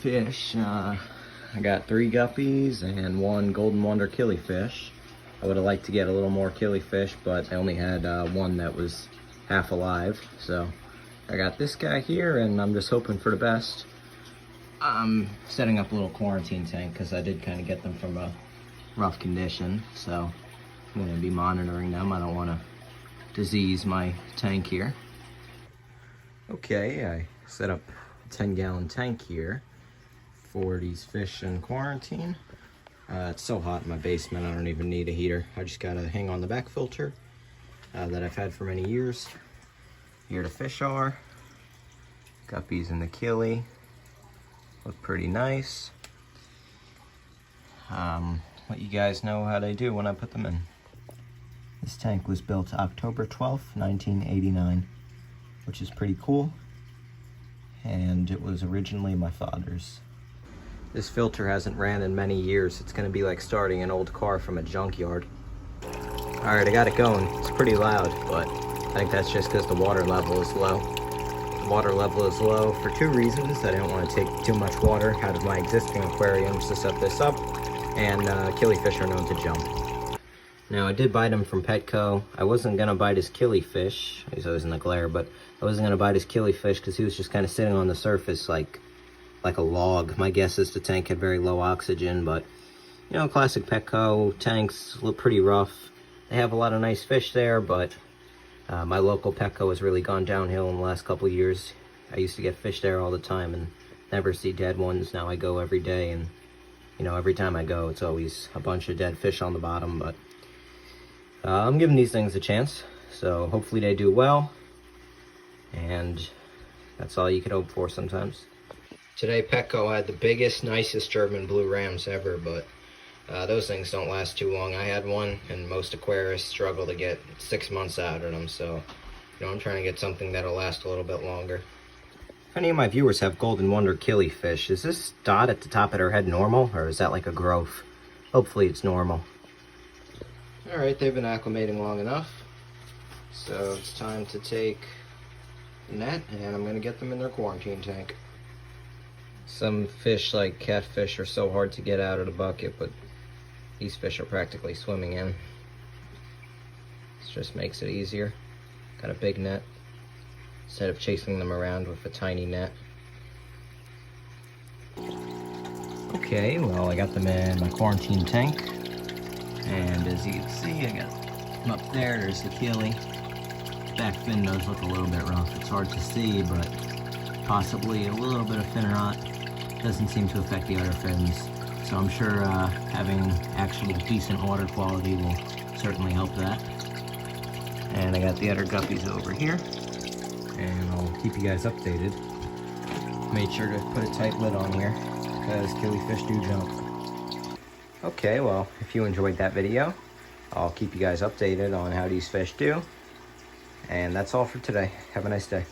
Fish, I got 3 guppies and 1 golden wonder killifish. I would have liked to get a little more killifish, but I only had one that was half alive. So I got this guy here, and I'm just hoping for the best. I'm setting up a little quarantine tank because I did kind of get them from a rough condition. So I'm going to be monitoring them. I don't want to disease my tank here. Okay, I set up a 10-gallon tank here for these fish in quarantine. It's so hot in my basement, I don't even need a heater. I just got a hang on the back filter that I've had for many years. Here the fish are. Guppies and the killie. Look pretty nice. Let you guys know how they do when I put them in. This tank was built October 12th, 1989, which is pretty cool. And it was originally my father's. This filter hasn't ran in many years. It's gonna be like starting an old car from a junkyard. All right, I got it going. It's pretty loud, but I think that's just because the water level is low. The water level is low for 2 reasons. I didn't want to take too much water out of my existing aquariums to set this up, and killifish are known to jump. Now, I did buy them from Petco. I wasn't gonna bite his killifish. He's always in the glare, but I wasn't gonna bite his killifish because he was just kind of sitting on the surface like a log. My guess is the tank had very low oxygen, but you know, classic Petco tanks look pretty rough. They have a lot of nice fish there, but my local Petco has really gone downhill in the last couple of years. I used to get fish there all the time and never see dead ones. Now I go every day, and you know, every time I go, it's always a bunch of dead fish on the bottom. But I'm giving these things a chance, so hopefully they do well, and that's all you could hope for sometimes. Today, Petco had the biggest, nicest German blue rams ever, but those things don't last too long. I had one, and most aquarists struggle to get 6 months out of them, so you know, I'm trying to get something that'll last a little bit longer. If any of my viewers have golden wonder killifish, is this dot at the top of their head normal, or is that like a growth? Hopefully it's normal. Alright, they've been acclimating long enough, so it's time to take the net, and I'm going to get them in their quarantine tank. Some fish like catfish are so hard to get out of the bucket, but these fish are practically swimming in. This just makes it easier. Got a big net instead of chasing them around with a tiny net. Okay, well, I got them in my quarantine tank, and as you can see, I got them up there. There's the killie. Back fin does look a little bit rough. It's hard to see, but possibly a little bit of fin rot. Doesn't seem to affect the other fins, so I'm sure having actual decent water quality will certainly help that. And I got the other guppies over here, and I'll keep you guys updated. Made sure to put a tight lid on here because killifish do jump. Okay, well, if you enjoyed that video, I'll keep you guys updated on how these fish do. And that's all for today. Have a nice day.